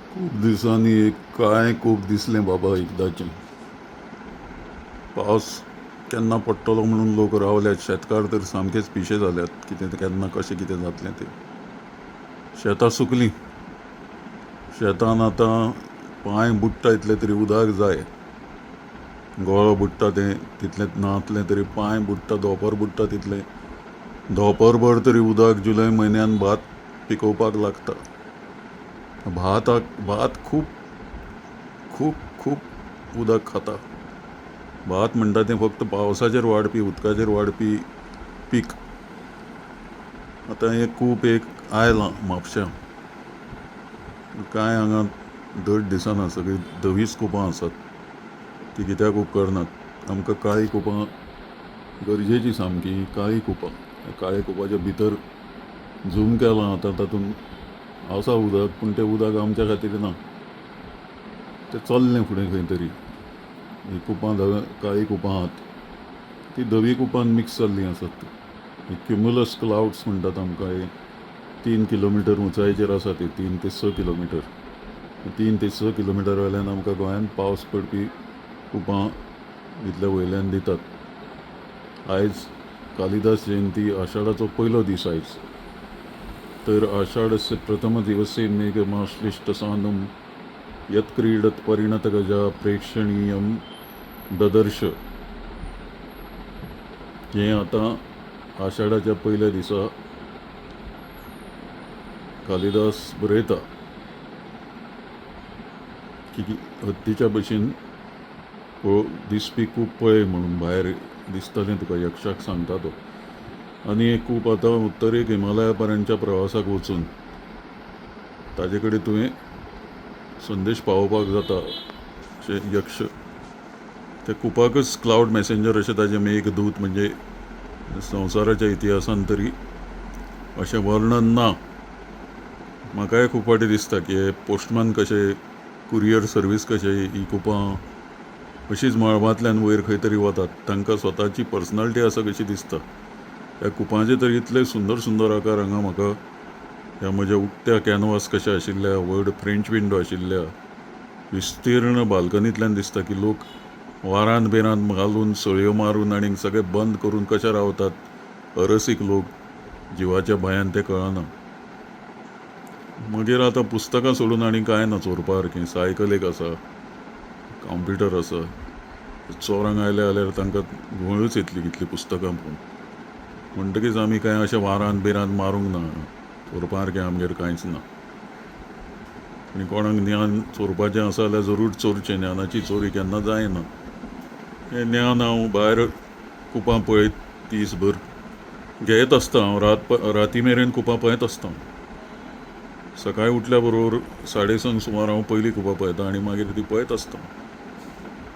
खूप दिवसांनी एक काय खूप दिसलें बाबा एकदाचें. पावस केन्ना पडटलो म्हणून लोक रावल्यात. शेतकार तर सामकेच पिशे जाल्यात. कितें केन्ना कशें कितें जातलें तें. शेतां सुकलीं. शेतान आतां पांय बुडटा इतले तरी उदक जाय. गळो बुडटा तें तितलें नातलें तरी पांय बुडटा, धोंपर बुडटा तितलें. धोंपरभर तरी उदक जुलय म्हयन्यान भात पिकोवपाक लागता. भात खूब खूब खूब उदक खाता. भात म्हणटा तें फक्त पावसाचेर वाडपी, उदकाचेर वाडपी पीक. आतां हें कूप एक आयलां म्हापश्यां. कांय हांगा दर दिसना. सगळीं 20 कुपां आसात. ती कित्याक उपकारनात. आमकां काळी कुपां गरजेची सामकी. काळी कुपां. काळ्या कुपाच्या भितर झूम केलां आतां. तातूंत आसा उदक, पूण तें उदक आमच्या खातीर ना. तें चल्लें फुडें खंय तरी. ही कुपां काळी कुपां आहात ती धवी कुपान मिक्स जाल्लीं आसात. क्युमुलस क्लाउड्स म्हणटात आमकां. हे 3 किलोमिटर उंचायेचेर आसा ते. 3 ते 6 किलोमिटर. 3 ते 6 किलोमिटर वयल्यान आमकां गोंयांत पावस पडपी कुपां इतल्या वयल्यान दितात. आयज कालिदास जयंती. आषाढाचो पयलो दीस आयज. तर आषाढस्य प्रथम दिवसे मेघमाश्लिष्ट सानुम यत्क्रीडत परिणत गजा प्रेक्षणीयम ददर्श. हें आतां आषाढाच्या पयल्या दिसा कालिदास बरयता की हत्तीच्या भशेन दिसपी कूप पळय म्हणून भायर दिसतलें तुका. यक्षाक सांगता तो. आनी एक कूप आतां उत्तरेक हिमालया पर्यंतच्या प्रवासाक वचून ताजे कडेन तुवें संदेश पावोवपाक जाता अशें यक्ष. त्या कुपाकच क्लाउड मॅसेंजर अशें ताजें मेघदूत. म्हणजे संवसाराच्या इतिहासान तरी अशें वर्णन ना. म्हाकाय खूब फावटी दिसता की हे पोस्टमॅन कशे, कुरियर सर्वीस कशे, ही कुपां अशीच मळबांतल्यान वयर खंय तरी वतात. तांकां स्वताची पर्सनॅलिटी आसा कशी दिसता. ह्या कुपांचे तर इतले सुंदर सुंदर आकार हांगा म्हाका ह्या म्हज्या उक्त्या कॅनवास कशा आशिल्ल्या, व्हड फ्रेंच विंडो आशिल्ल्या विस्तीर्ण बाल्कनींतल्यान दिसता की लोक वारांत बिरांत घालून, सळयो मारून आनीक सगळें बंद करून कशे रावतात. अरसीक लोक. जिवाच्या भंयान तें कळना. मागीर आतां पुस्तकां सोडून आनी कांय ना चोरपा सारकें. सायकल एक आसा, कॉम्प्युटर आसा. चोरांक आयले जाल्यार तांकां घुंवळूच येतली कितलीं पुस्तकां पळोवन. म्हणटकीच आमी कांय अशें वारांत बिरांत मारूंक ना. चोरपा सारकें आमगेर कांयच ना. आनी कोणाक ज्ञान चोरपाचें आसा जाल्यार जरूर चोरचें. ज्ञानाची चोरी केन्ना जायना. हें ज्ञान हांव भायर कुपां पळयत दीसभर घेयत आसता. हांव राती मेरेन कुपां पळयत आसता. सकाळीं उठल्या बरोबर 6:30 सुमार हांव पयलीं कुपां पळयतां आनी मागीर ती पळयत आसता.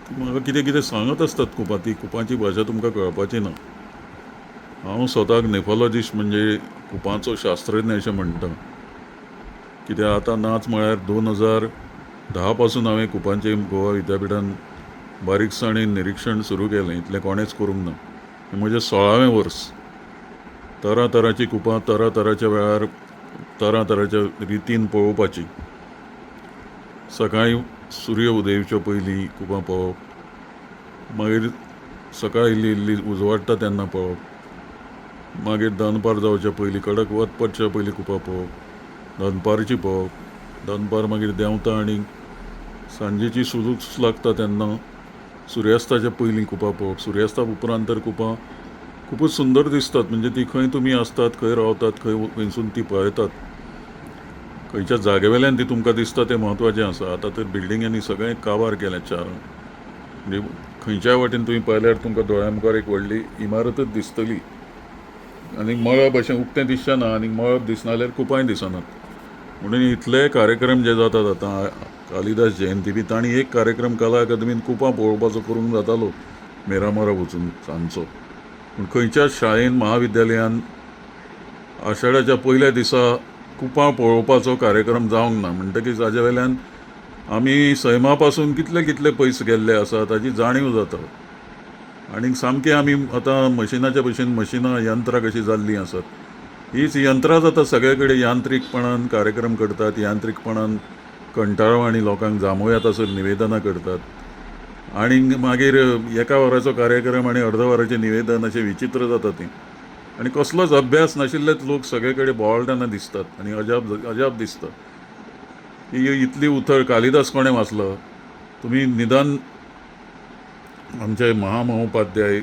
ती म्हाका कितें कितें सांगत आसतात कुपां. ती कुपांची भाशा तुमकां कळपाची ना. हांव स्वताक नेफॉलॉजिस्ट म्हणजे कुपांचो शास्त्रज्ञ अशें म्हणटा. कित्याक आतां नाच म्हळ्यार 2010 पासून हांवें कुपांचें गोवा विद्यापिठान बारीकसाणेन निरीक्षण सुरू केलें. इतलें कोणेंच करूंक ना. हें म्हजें 16वें वर्स. तरातरांचीं कुपां तरातराच्या वेळार तरातराच्या रितीन पळोवपाची. सकाळीं सूर्य उदेवच्या पयलीं कुपां पळोवप. मागीर सकाळ इल्ली इल्ली उजवाडटा तेन्ना पळोवप. मागीर दनपार जावच्या पयलीं, कडक वत पडच्या पयलीं कुपां पळोवप. दनपारची पळोवप. दनपार मागीर देंवता आनी सांजेची सुलूस लागता तेन्ना सुर्यास्ताच्या पयलीं कुपां पळोवप. सुर्यास्ता उपरांत तर कुपां खूबच सुंदर दिसतात. म्हणजे ती खंय तुमी आसतात, खंय रावतात, खंयसून ती पळयतात. खंयच्या जाग्या वयल्यान ती तुमकां दिसता तें म्हत्वाचें आसा. आतां तर बिल्डिंगांनी सगळें काबार केलें चार. म्हणजे खंयच्याय वाटेन तुमी पळयल्यार तुमकां दोळ्या मुखार एक व्हडली इमारतच दिसतली. आनीक मळब अशें उक्तें दिसचें ना. आनीक मळब दिसना जाल्यार कुपांय दिसनात. म्हणून इतले कार्यक्रम जे जातात आतां कालिदास जयंती बी, तांणी एक कार्यक्रम कला अकादमीन कुपां पळोवपाचो करूंक जातालो मिरामारा वचून सांजचो. पूण खंयच्याच शाळेन, महाविद्यालयान आषाढाच्या पयल्या दिसा कुपां पळोवपाचो कार्यक्रम जावंक ना. म्हणटकीच हाजे वयल्यान आमी सैमा पासून कितले कितले पयस गेल्ले आसा ताची जाणीव जाता. आनीक सामकें आमी आतां मशिनाच्या भशेन मशिनां, यंत्रां कशीं जाल्लीं आसात. हीच यंत्रांच आतां सगळे कडेन यांत्रीकपणान कार्यक्रम करतात. यांत्रीकपणान कंटाळो आनी लोकांक जामोया तसर निवेदनां करतात आनी मागीर एका वराचो कार्यक्रम आनी अर्द वराचें निवेदन अशें विचित्र जाता तें आनी कसलोच अभ्यास नाशिल्लेच लोक सगळे कडेन बोवाळटना दिसतात आनी अजाप दिसता ही इतली उथळ कालिदास कोणें वाचलो तुमी निदान आमचे महामहोपाध्याय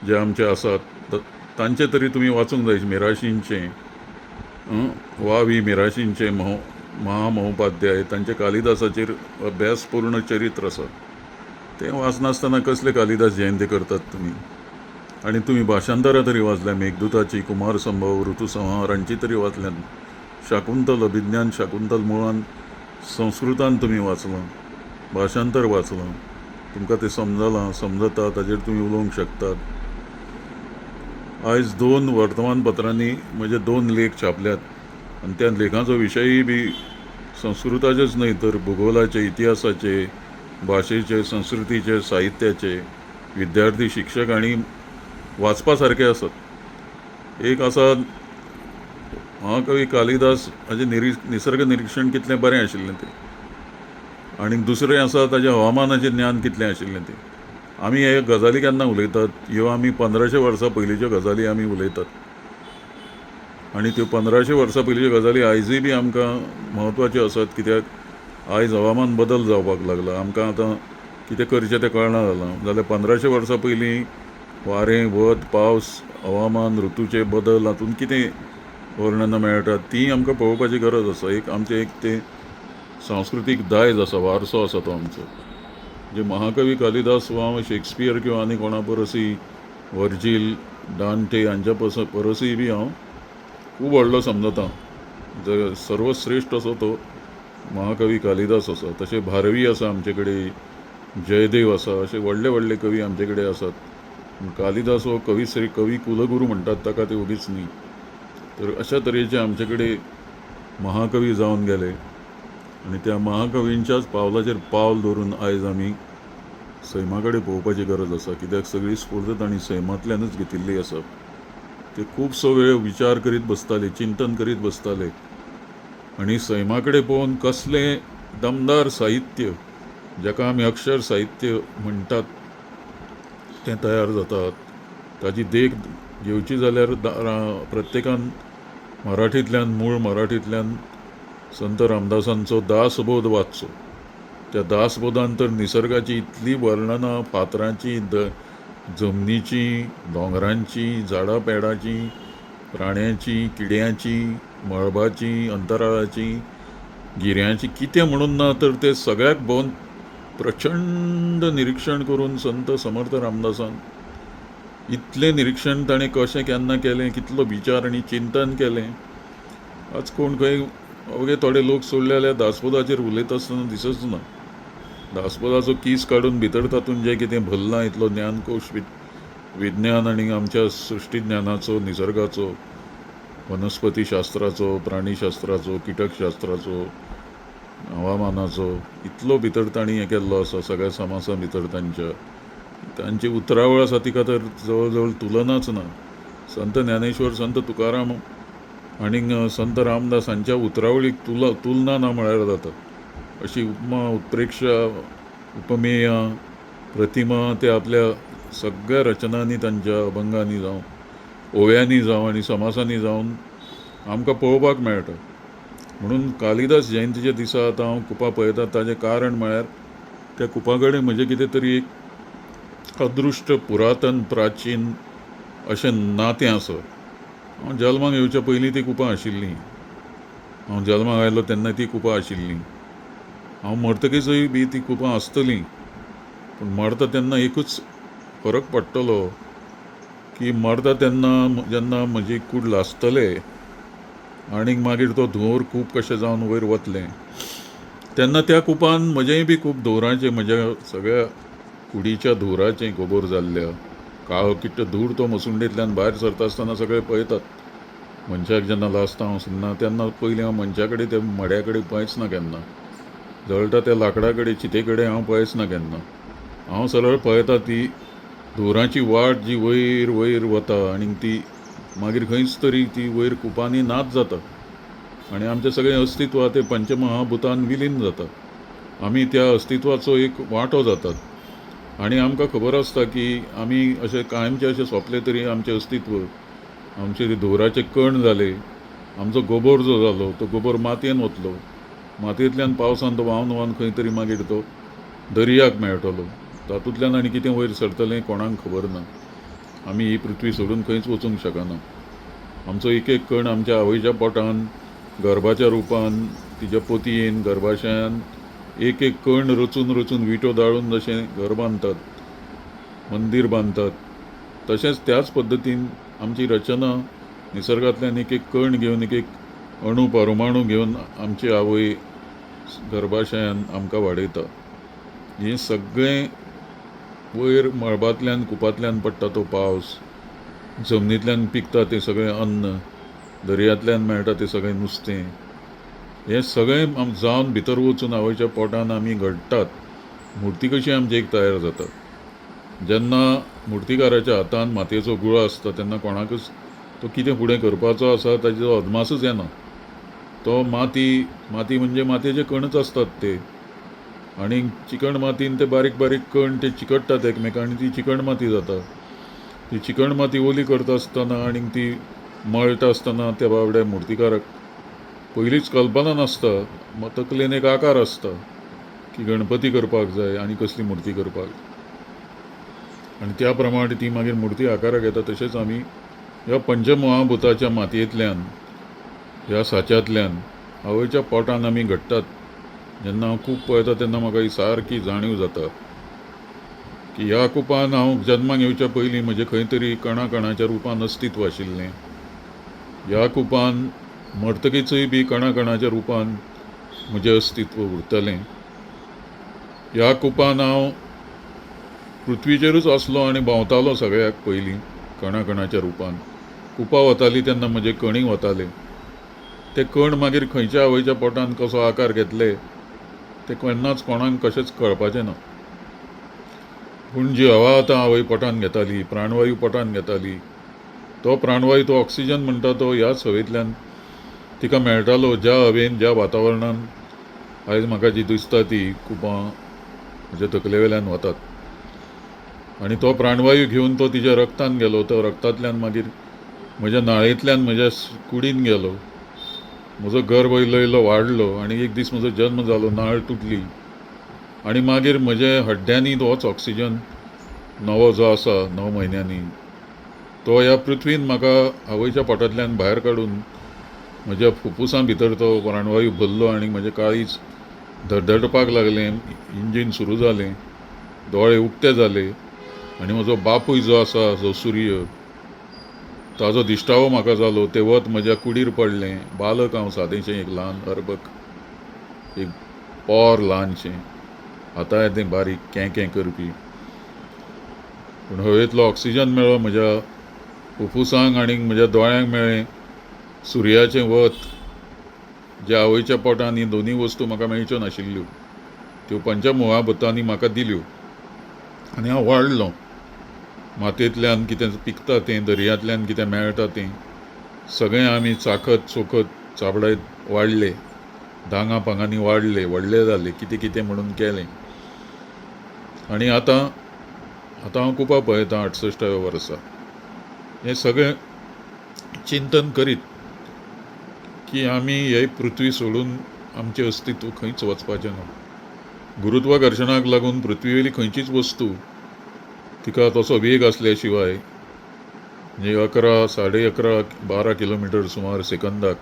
जे आमचे आसात तांचे तरी तुमी वाचूंक जाय मिराशींचें वा व्ही मिराशींचें महामहोपाध्याय तांचे कालिदासाचेर अभ्यासपूर्ण चरित्र आसा तें वाचनासतना कसले कालिदास जयंती करतात तुमी आनी तुमी भाशांतरां तरी वाचल्या मेघदूताची कुमार संभव ऋतुसंहार हांची तरी वाचल्यात शाकुंतल अभिज्ञान शाकुंतल मुळान संस्कृतान तुमी वाचलां भाशांतर वाचलां तुमकां तें समजता ताजेर तुमी उलोवंक शकतात आयज 2 वर्तमानपत्रांनी म्हजे 2 लेख छापल्यात आनी त्या लेखांचो विशयय बी संस्कृताचेच न्हय तर भुगोलाचे इतिहासाचे भाशेचे संस्कृतीचे साहित्याचे विद्यार्थी शिक्षक आनी वाचपा सारके आसात एक आसा महाकवी कालिदास हाजें निसर्ग निरीक्षण कितलें बरें आशिल्लें तें आनी दुसरें आसा ताजें हवामानाचें ज्ञान कितलें आशिल्लें तें आमी हे गजाली केन्ना उलयतात ह्यो आमी 1500 वर्सां पयलींच्यो गजाली आमी उलयतात आनी त्यो 1500 वर्सां पयलींच्यो गजाली आयजूय बी आमकां म्हत्वाच्यो आसात कित्याक आयज हवामान बदल जावपाक लागला आमकां आतां कितें करचें तें कळना जालां जाल्यार 1500 वर्सां पयलीं वारें वत पावस हवामान ऋतूचे बदल हातूंत कितें वर्णनां मेळटात ती आमकां पळोवपाची गरज आसा आमचें एक तें सांस्कृतीक दायज आसा वारसो आसा तो आमचो जे महाकवी कालिदास वा शेक्सपियर किंवा आनी कोणा परसय वर्जील डांटे हांच्या परसय बी हांव खूब व्हडलो समजतां सर्वश्रेश्ठ असो तो महाकवी कालिदास आसा तशें भारवी आसा आमचे कडेन जयदेव आसा अशे व्हडले व्हडले कवी आमचे कडेन आसात कालिदास हो कवी कुलगुरू म्हणटात ताका ते उगीच न्ही तर अशा तरेचे आमचे कडेन महाकवी जावन गेले आनी त्या महाकवींच्याच पावलाचेर पावल दवरून आयज आमी सैमा कडेन पळोवपाची गरज आसा कित्याक सगळी स्फूर्त तांणी सैमांतल्यानच घेतिल्ली आसा ते खुबसो वेळ विचार करीत बसताले चिंतन करीत बसताले आनी सैमा कडेन पळोवन कसलें दमदार साहित्य जाका आमी अक्षर साहित्य म्हणटात तें तयार जातात ताची देख घेवची जाल्यार प्रत्येकान मराठींतल्यान मूळ मराठींतल्यान संत रामदासांचो दासबोध वाचचो त्या दासबोधान तर निसर्गाची इतली वर्णनां फातरांची जमनीची दोंगरांची झाडां पेडांची प्राण्यांची किड्यांची मळबाची अंतराळाची गिऱ्यांची कितें म्हणून ना तर ते सगळ्याक भोवन प्रचंड निरीक्षण करून संत समर्थ रामदासान इतलें निरीक्षण ताणें कशें केन्ना केलें कितलो विचार आनी चिंतन केलें आज कोण खंय अवघे थोडे लोक सोडले जाल्यार दासबोधाचेर उलयता आसतना दिसच ना दासबोधाचो कीस काडून भितर तातूंत जें कितें भरलां इतलो ज्ञानकोश विज्ञान आनी आमच्या सृश्टी ज्ञानाचो निसर्गाचो वनस्पतीशास्त्राचो प्राणीशास्त्राचो किटकशास्त्राचो हवामानाचो इतलो भितर तांणी हें केल्लो आसा सगळ्या समासां भितर तांची उतरावळ आसा तिका तर जवळ जवळ तुलनाच ना संत ज्ञानेश्वर संत तुकाराम आनीक संत रामदास हांच्या उतरावळीक तुलना ना म्हळ्यार जाता अशी उपमा उत्प्रेक्षा उपमेया प्रतिमा ते आपल्या सगळ्या रचनांनी तांच्या अभंगांनी जावं ओव्यांनी जावं आनी समासांनी जावन आमकां पळोवपाक मेळटा म्हणून कालिदास जयंतीच्या दिसा आतां हांव कुपां पळयता ताचें कारण म्हळ्यार त्या कुपा कडेन म्हजें कितें तरी एक अदृश्ट पुरातन प्राचीन अशें नातें आसा हांव जल्माक येवच्या पयलीं ती कुपां आशिल्लीं हांव जल्माक आयलो तेन्ना ती कुपां आशिल्लीं हांव मरतकीचय बी ती कुपां आसतलीं पूण मरता तेन्ना एकूच फरक पडटलो की मरता तेन्ना जेन्ना म्हजी कूड लासतले आनीक मागीर तो धुंवर खूब कशें जावन वयर वतलें तेन्ना त्या कुपान म्हजेंय बी खूब धुंवराचें म्हज्या सगळ्या कुडीच्या धुंवराचें खबर जाल्ल्या काळो किट्ट धूर तो मसुंडेंतल्यान भायर सरता आसतना सगळे पळयतात मनशाक जेन्ना लासता हांव सुद्दां तेन्ना पयलीं हांव मनशा कडेन त्या मड्या कडेन पळयच ना केन्ना जळटा त्या लांकडा कडेन चिते कडेन हांव पळयच ना केन्ना हांव सरळ पळयता ती धुंवराची वाट जी वयर वता आनीक ती मागीर खंयच तरी ती वयर कुपांनी नाच जाता आणि आमचें सगळें अस्तित्व ते पंचमहाभुतान विलीन जाता. आमी त्या अस्तित्वाचो एक वांटो जातात आनी आमकां खबर आसता की आमी अशें कायमचे अशें सोंपले तरी आमचें अस्तित्व, आमचे दोराचे कण जाले, आमचो गोबोर जो जालो तो गोबोर मातयेन वतलो, मातयेंतल्यान पावसान तो व्हांवन व्हांवन खंय तरी मागीर तो दर्याक मेळटलो. तातूंतल्यान आनी कितें वयर सरतलें कोणाक खबर ना. आमी ही पृथ्वी सोडून खंयच वचूंक शकना. आमचो एक एक कण आमच्या आवयच्या पोटान गर्भाच्या रुपान तिच्या पोतयेन गर्भाशयान एक एक कण रचून रचून विटो दाळून जशें घर बांदतात, मंदीर बांदतात, तशेंच त्याच पद्दतीन आमची रचना निसर्गांतल्यान एक एक कण घेवन एक एक अणू परमाणू घेवन आमची आवय गर्भाशयान आमकां वाडयता. हें सगळें वयर मळबांतल्यान कुपांतल्यान पडटा तो पावस, जमनींतल्यान पिकता तें सगळें अन्न, दर्यांतल्यान मेळटा तें सगळें नुस्तें, हें सगळें जावन भितर वचून आवयच्या पोटान आमी घडटात. मुर्ती कशी आमची एक तयार जाता. जेन्ना मुर्तीकाराच्या हातान मातयेचो गुळो आसता तेन्ना कोणाकच तो कितें फुडें करपाचो आसा ताचो अदमासच येना. तो माती म्हणजे मातयेचे कणच आसतात ते, आनी चिकण मातयेन ते बारीक बारीक कण ते चिकटतात एकमेकांक आनी ती चिकण माती जाता. ती चिकण माती ओली करता आसतना आनी ती मळटा आसतना त्या बाबड्या मुर्तीकाराक पयलींच कल्पना नासता, तकलेन एक आकार आसता की गणपती करपाक जाय आनी कसली मुर्ती करपाक, आनी त्या प्रमाणे ती मागीर मुर्ती आकाराक येता. तशेंच आमी ह्या पंचमहाभुताच्या मातयेंतल्यान, ह्या साच्यातल्यान आवयच्या पोटान आमी घडटात. जेन्ना हांव खूब पळयता तेन्ना म्हाका ही सारकी जाणीव जाता की ह्या कुपान हांव जल्माक येवच्या पयलीं म्हजें खंय तरी कणा कणाच्या रुपान अस्तित्व आशिल्लें. ह्या कुपान मरतकीचय बी कणा कणाच्या रुपान म्हजें अस्तित्व उरतलें. ह्या कुपान हांव पृथ्वीचेरूच आसलो आनी भोंवतालो सगळ्याक पयलीं कणा कणाच्या रुपान. कुपां वतालीं तेन्ना म्हजे कणी वताले. ते कण मागीर खंयच्या आवयच्या पोटान कसो आकार घेतले ते केन्नाच कोणाक कशेंच कळपाचें ना. पूण जी हवा आतां आवय पोटान घेताली, प्राणवायू पोटान घेताली, तो प्राणवायू, तो ऑक्सिजन म्हणटा तो ह्याच हवेंतल्यान तिका मेळटालो. ज्या हवेन, ज्या वातावरणान आयज म्हाका जी दिसता ती कुपां म्हज्या तकले वयल्यान वतात, आनी तो प्राणवायू घेवन तो तिच्या रक्तान गेलो. तो रक्तांतल्यान मागीर म्हज्या नाळेंतल्यान म्हज्या कुडीन गेलो. म्हजो गर्भ इल्लो इल्लो वाडलो आनी एक दीस म्हजो जल्म जालो, नाळ तुटली आनी मागीर म्हज्या हड्ड्यांनी तोच ऑक्सिजन नवो जो आसा 9 म्हयन्यांनी तो ह्या पृथ्वीन म्हाका आवयच्या पोटांतल्यान भायर काडून म्हज्या फुफ्फुसां भितर तो प्राणवायू भरलो आनी म्हजें काळीज धडधडपाक लागलें, इंजीन सुरू जालें, दोळे उक्ते जाले आनी म्हजो बापूय जो आसा, जो सूर्य, ताजो दिश्टावो म्हाका जालो. तें वत म्हज्या कुडीर पडलें. बालक हांव सादेशें, एक ल्हान अर्भक, एक पोर ल्हानशें, आतां येतें बारीक कें करपी. पूण हवेंतलो ऑक्सिजन मेळ्ळो म्हज्या फुफ्फुसांक आनी म्हज्या दोळ्यांक मेळ्ळें सुर्याचें वत. जे आवयच्या पोटान ही दोनी वस्तू म्हाका मेळच्यो नाशिल्ल्यो, त्यो पंचमहाभुतांनी म्हाका दिल्यो आनी हांव वाडलों. मातयेंतल्यान कितें पिकता तें, दर्यांतल्यान कितें मेळटा तें सगळें आमी चाखत चोखत चाबडायत वाडले. धांगा पांगांनी वाडले, व्हडले जाले, कितें कितें म्हणून केलें. आनी आतां हांव कुपां पळयतां 68व्या वर्सा. हें सगळें चिंतन करीत की आमी हे पृथ्वी सोडून आमचें अस्तित्व खंयच वचपाचें ना. गुरुत्वाकर्शणाक लागून पृथ्वी वयली खंयचीच वस्तू तिका तसो वेग आसल्या शिवाय, म्हणजे 11, 11.5, 12 किलोमिटर सुमार सेकंदाक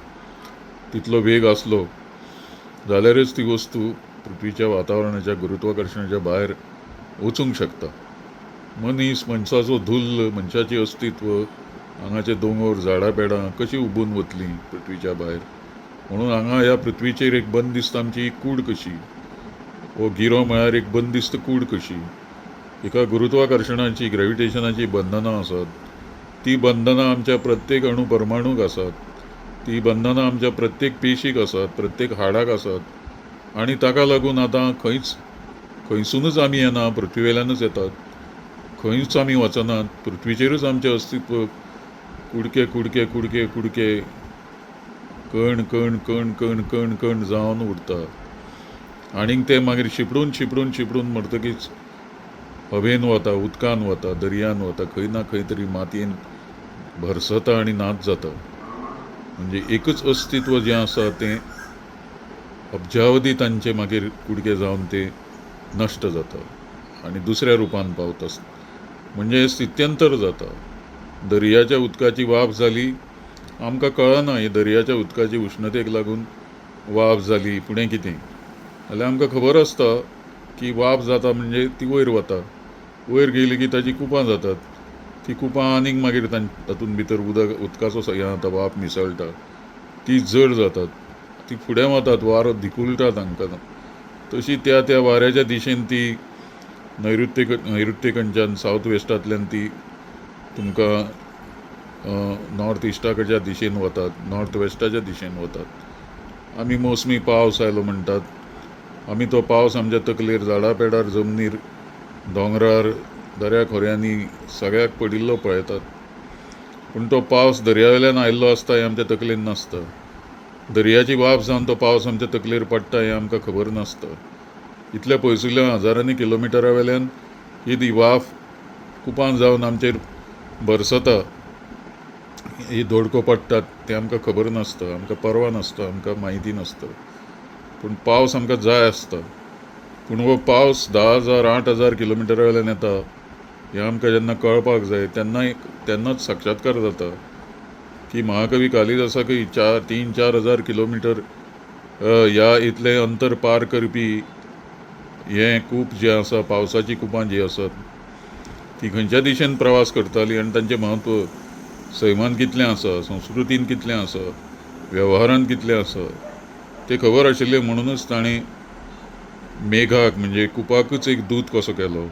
तितलो वेग आसलो जाल्यारच ती वस्तू पृथ्वीच्या वातावरणाच्या गुरुत्वाकर्शणाच्या भायर वचूंक शकता. मनशाचो धुल्ल, मनशाचें अस्तित्व, हांगाचे दोंगर, झाडां पेडां कशी उबून वतलीं पृथ्वीच्या भायर. म्हणून हांगा ह्या पृथ्वीचेर एक बंदिस्त आमची कूड कशी, हो गिरो म्हळ्यार एक बंदिस्त कूड कशी. एका गुरुत्वाकर्शणाची, ग्रॅव्हिटेशनाची बंधनां आसात. ती बंधनां आमच्या प्रत्येक अणू परमाणूक आसात. ती बंधनां आमच्या प्रत्येक पेशीक आसात, प्रत्येक हाडाक आसात. आनी ताका लागून आतां खंयसूनच आमी येना, पृथ्वी वयल्यानच येतात. खंयच आमी वचनात, पृथ्वीचेरूच आमचें अस्तित्व कुडके कुडके कुडके कुडके कण कण कण कण कण कण जावन उरता. आनीक ते मागीर शिपडून शिपडून शिपडून मरतकीच हवेन वता, उदकान वता, दर्यान वता, खंय ना खंय तरी मातयेन भरसता आनी नाच जाता. म्हणजे एकच अस्तित्व जें आसा तें अब्जावधी तांचे मागीर कुडके जावन ते नश्ट जाता आनी दुसऱ्या रुपान पावता. म्हणजे स्थित्यंतर जाता. दर्याच्या उदकाची वाफ जाली, आमकां कळना ही दर्याच्या उदकाची उश्णतेक लागून वाफ जाली, फुडें कितें जाल्यार आमकां खबर आसता की वाफ जाता म्हणजे ती वयर वता, वयर गेली की ताची कुपां जातात, ती कुपां आनीक मागीर तातूंत भितर उदकाचो हें जाता, वाफ मिसळटा, ती जड जातात, ती फुडें वतात, वारो धिकुलता तांकां. तशी त्या त्या वाऱ्याच्या दिशेन ती नैऋत्येकडच्यान सावथ वेस्टांतल्यान ती तुमकां नॉर्थ इस्टाकडच्या दिशेन वतात, नॉर्थ वेस्टाच्या दिशेन वतात. आमी मोसमी पावस आयलो म्हणटात. आमी तो पावस आमच्या तकलेर, झाडां पेडार, जमनीर, दोंगरार, दर्याखोऱ्यांनी सगळ्याक पडिल्लो पळयतात. पूण तो पावस दर्यावेल्यान आयिल्लो आसता हें आमच्या तकलेन नासता. दर्याची वाफ जावन तो पावस आमच्या तकलेर पडटा हें आमकां खबर नासता. इतल्या पयसुल्ल्या हजारांनी किलोमिटरा वेल्यान ही वाफ कुपां जावन आमचेर भरसता, ही दोडको पडटात तें आमकां खबर नासता, आमकां पर्वा नासता, आमकां म्हायती नासता. पूण पावस आमकां जाय आसता. पूण हो पावस 10,000 8,000 किलोमिटरा वेल्यान येता हें आमकां जेन्ना कळपाक जाय तेन्नाच साक्षात्कार जाता की महाकवी कालिदासाकय 3-4 हजार किलोमिटर ह्या इतलें अंतर पार करपी हें कूप जें आसा, पावसाची कुपां जीं आसात ती खंयच्या दिशेन प्रवास करताली आनी तांचें म्हत्व सैमान कितलें आसा, संस्कृतीन कितलें आसा, वेव्हारांत कितलें आसा तें खबर आशिल्लें. म्हणूनच ताणें मेघाक म्हणजे कुपाकूच एक दूत कसो केलो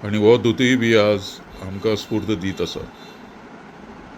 आनी हो दूतय बी आज आमकां स्फूर्त दीत आसा.